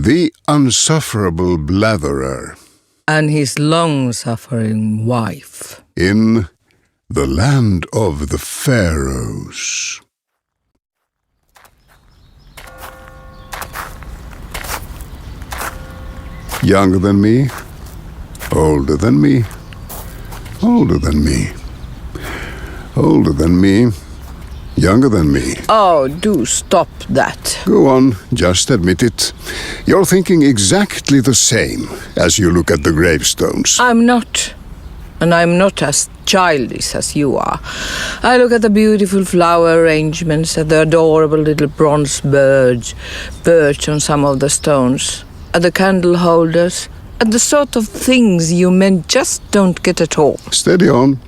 The insufferable Blatherer. And his long-suffering wife. In the land of the Pharaohs. Younger than me, older than me, older than me, older than me, younger than me. Oh, do stop that. Go on, just admit it. You're thinking exactly the same as you look at the gravestones. I'm not. And I'm not as childish as you are. I look at the beautiful flower arrangements, at the adorable little bronze birds perched on some of the stones, at the candle holders, at the sort of things you men just don't get at all. Steady on.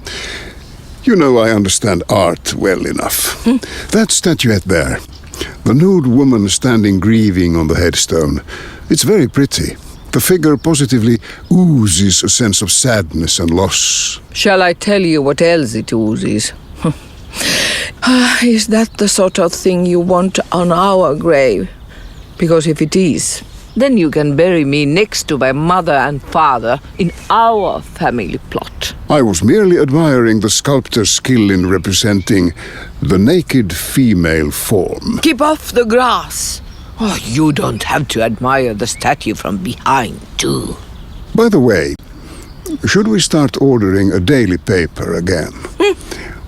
You know I understand art well enough. That statuette there, the nude woman standing grieving on the headstone, it's very pretty. The figure positively oozes a sense of sadness and loss. Shall I tell you what else it oozes? Is that the sort of thing you want on our grave? Because if it is, then you can bury me next to my mother and father in our family plot. I was merely admiring the sculptor's skill in representing the naked female form. Keep off the grass. Oh, you don't have to admire the statue from behind, too. By the way, should we start ordering a daily paper again?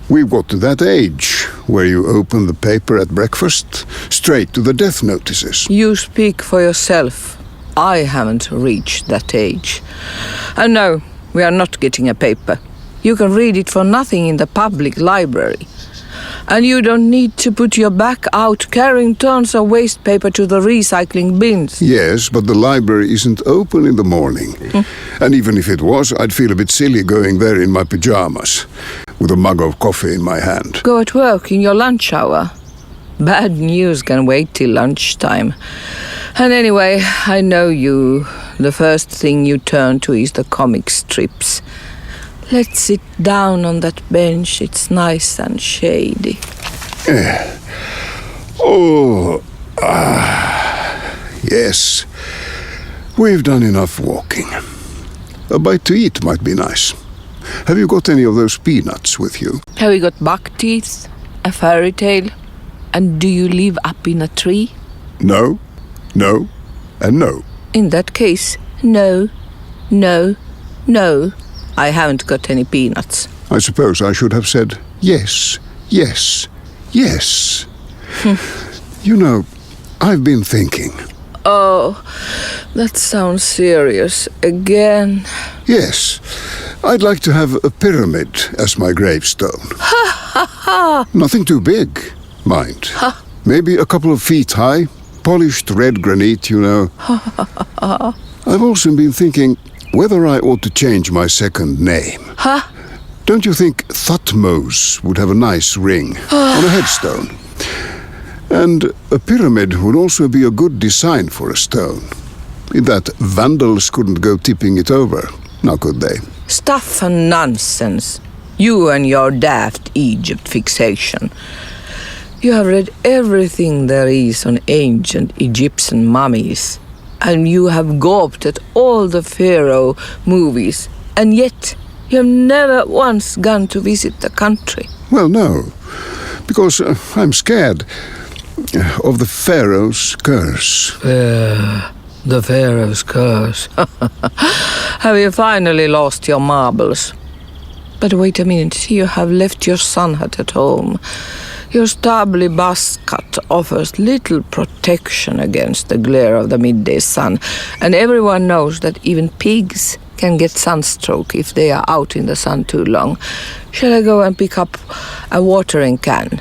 We've got to that age where you open the paper at breakfast, straight to the death notices. You speak for yourself. I haven't reached that age. And no, we are not getting a paper. You can read it for nothing in the public library. And you don't need to put your back out carrying tons of waste paper to the recycling bins. Yes, but the library isn't open in the morning. And even if it was, I'd feel a bit silly going there in my pajamas, with a mug of coffee in my hand. Go at work in your lunch hour. Bad news can wait till lunchtime. And anyway, I know you. The first thing you turn to is the comic strips. Let's sit down on that bench. It's nice and shady. Yes. We've done enough walking. A bite to eat might be nice. Have you got any of those peanuts with you? Have you got buck teeth? A fairy tale? And do you live up in a tree? No, no, and no. In that case, no, no, no. I haven't got any peanuts. I suppose I should have said yes, yes, yes. You know, I've been thinking. Oh, that sounds serious. Again. Yes, I'd like to have a pyramid as my gravestone. Nothing too big, mind. Maybe a couple of feet high, polished red granite, you know. I've also been thinking whether I ought to change my second name. Don't you think Thutmose would have a nice ring on a headstone? And a pyramid would also be a good design for a stone. In that vandals couldn't go tipping it over, now could they? Stuff and nonsense. You and your daft Egypt fixation. You have read everything there is on ancient Egyptian mummies. And you have gawped at all the Pharaoh movies. And yet, you have never once gone to visit the country. Well, no. Because I'm scared of the Pharaoh's curse. The Pharaoh's curse. Have you finally lost your marbles? But wait a minute, you have left your sun hat at home. Your stubbly buzz cut offers little protection against the glare of the midday sun, and everyone knows that even pigs can get sunstroke if they are out in the sun too long. Shall I go and pick up a watering can?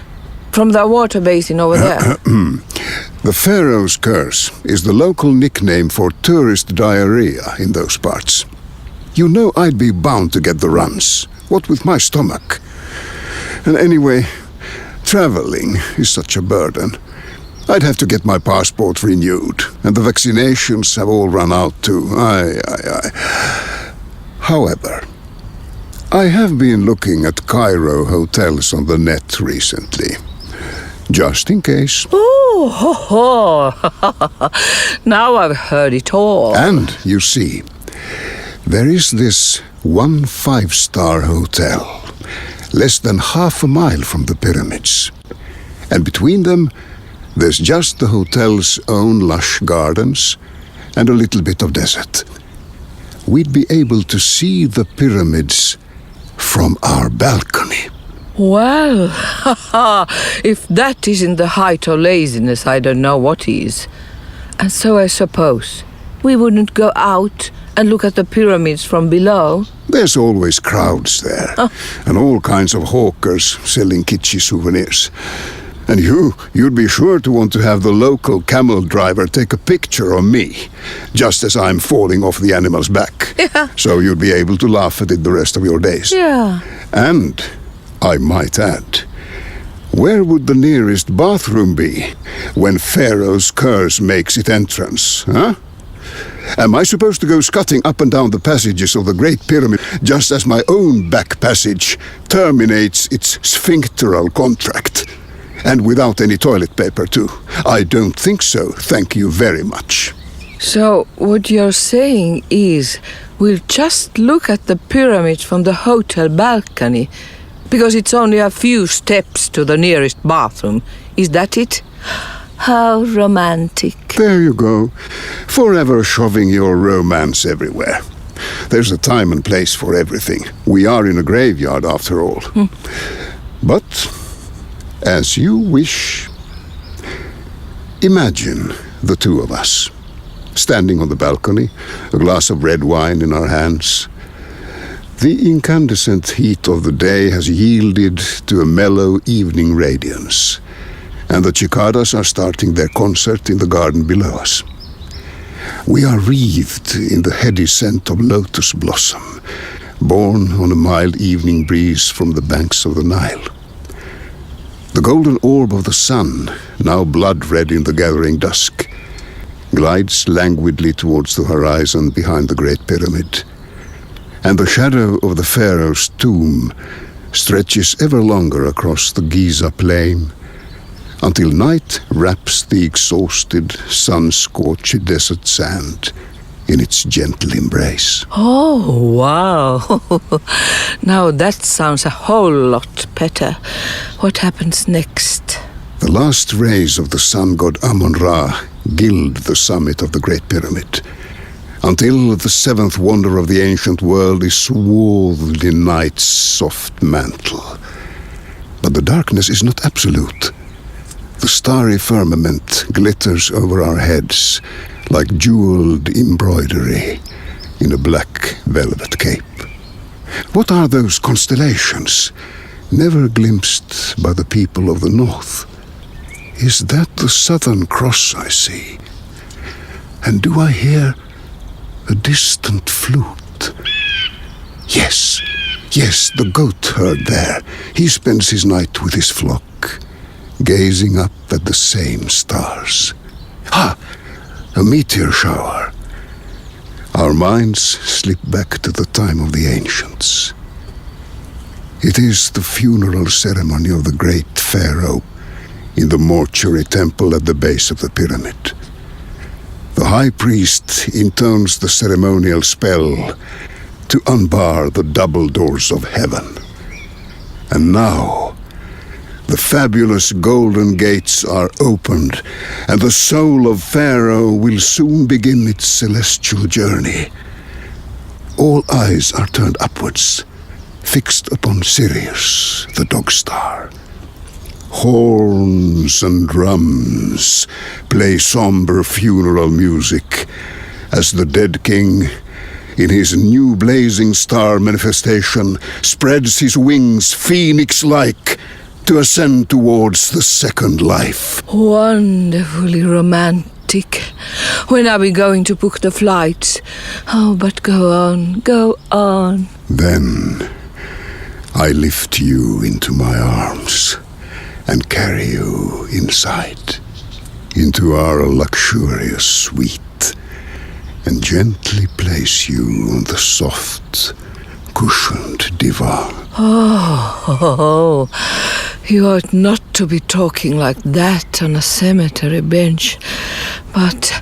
From the water basin over there. The Pharaoh's curse is the local nickname for tourist diarrhea in those parts. You know I'd be bound to get the runs, what with my stomach. And anyway, traveling is such a burden. I'd have to get my passport renewed, and the vaccinations have all run out too. However, I have been looking at Cairo hotels on the net recently. Just in case. Ooh, Oh, ho, ho. Now I've heard it all. And, you see, there is this one 5-star hotel, less than half a mile from the pyramids. And between them, there's just the hotel's own lush gardens and a little bit of desert. We'd be able to see the pyramids from our balcony. Well, if that isn't the height of laziness, I don't know what is. And so I suppose we wouldn't go out and look at the pyramids from below? There's always crowds there, and all kinds of hawkers selling kitschy souvenirs. And you'd be sure to want to have the local camel driver take a picture of me, just as I'm falling off the animal's back. Yeah. So you'd be able to laugh at it the rest of your days. Yeah. And, I might add, where would the nearest bathroom be when Pharaoh's curse makes its entrance, huh? Am I supposed to go scuttling up and down the passages of the Great Pyramid just as my own back passage terminates its sphincteral contract? And without any toilet paper, too. I don't think so, thank you very much. So, what you're saying is, we'll just look at the pyramids from the hotel balcony, because it's only a few steps to the nearest bathroom. Is that it? How romantic. There you go. Forever shoving your romance everywhere. There's a time and place for everything. We are in a graveyard, after all. But, as you wish, imagine the two of us, standing on the balcony, a glass of red wine in our hands. The incandescent heat of the day has yielded to a mellow evening radiance, and the cicadas are starting their concert in the garden below us. We are wreathed in the heady scent of lotus blossom, borne on a mild evening breeze from the banks of the Nile. The golden orb of the sun, now blood-red in the gathering dusk, glides languidly towards the horizon behind the Great Pyramid, and the shadow of the Pharaoh's tomb stretches ever longer across the Giza plain, until night wraps the exhausted, sun-scorched desert sand in its gentle embrace. Oh, wow. Now that sounds a whole lot better. What happens next? The last rays of the sun god Amun-Ra gild the summit of the Great Pyramid, until the seventh wonder of the ancient world is swathed in night's soft mantle. But the darkness is not absolute. The starry firmament glitters over our heads like jeweled embroidery in a black velvet cape. What are those constellations, never glimpsed by the people of the north? Is that the Southern Cross I see? And do I hear a distant flute? Yes, the goat herd there. He spends his night with his flock, gazing up at the same stars. A meteor shower. Our minds slip back to the time of the ancients. It is the funeral ceremony of the great Pharaoh in the mortuary temple at the base of the pyramid. The high priest intones the ceremonial spell to unbar the double doors of heaven. And now, the fabulous golden gates are opened, and the soul of Pharaoh will soon begin its celestial journey. All eyes are turned upwards, fixed upon Sirius, the dog star. Horns and drums play somber funeral music as the dead king, in his new blazing star manifestation, spreads his wings phoenix-like to ascend towards the second life. Wonderfully romantic. When are we going to book the flights? Oh, but go on. Then I lift you into my arms and carry you inside, into our luxurious suite, and gently place you on the soft, cushioned divan. Oh, You ought not to be talking like that on a cemetery bench. But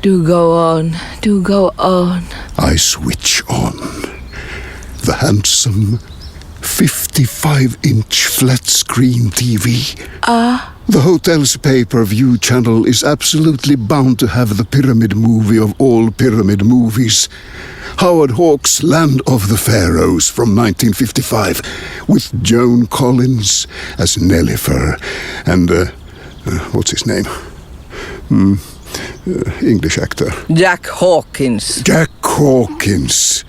do go on, do go on. I switch on. The handsome 55-inch flat-screen TV. The hotel's pay-per-view channel is absolutely bound to have the pyramid movie of all pyramid movies. Howard Hawks' Land of the Pharaohs from 1955, with Joan Collins as Nellifer and, what's his name? English actor. Jack Hawkins. Jack Hawkins.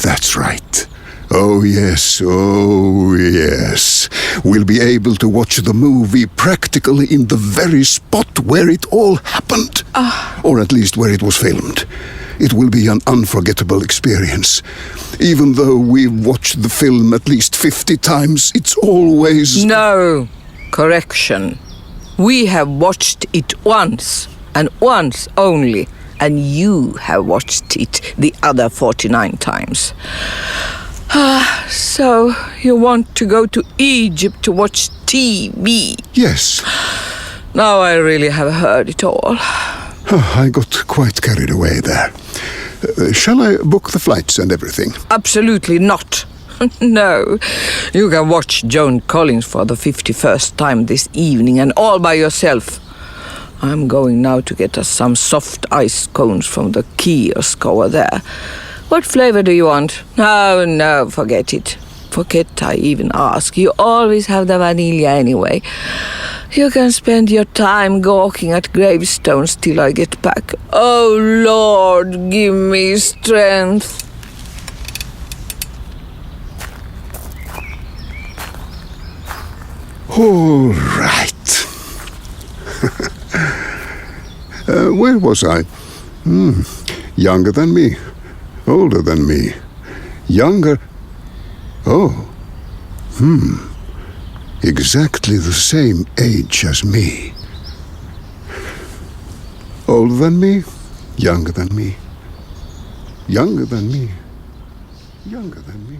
That's right. Oh yes. We'll be able to watch the movie practically in the very spot where it all happened. Or at least where it was filmed. It will be an unforgettable experience. Even though we've watched the film at least 50 times, it's always... No. Correction. We have watched it once, and once only, and you have watched it the other 49 times. So you want to go to Egypt to watch TV? Yes. Now I really have heard it all. I got quite carried away there. Shall I book the flights and everything? Absolutely not. No. You can watch Joan Collins for the 51st time this evening, and all by yourself. I'm going now to get us some soft ice cones from the kiosk over there. What flavor do you want? No, forget it. Forget I even ask. You always have the vanilla anyway. You can spend your time gawking at gravestones till I get back. Oh, Lord, give me strength. All right. Where was I? Younger than me. Older than me. Younger. Oh. Exactly the same age as me. Older than me. Younger than me. Younger than me. Younger than me.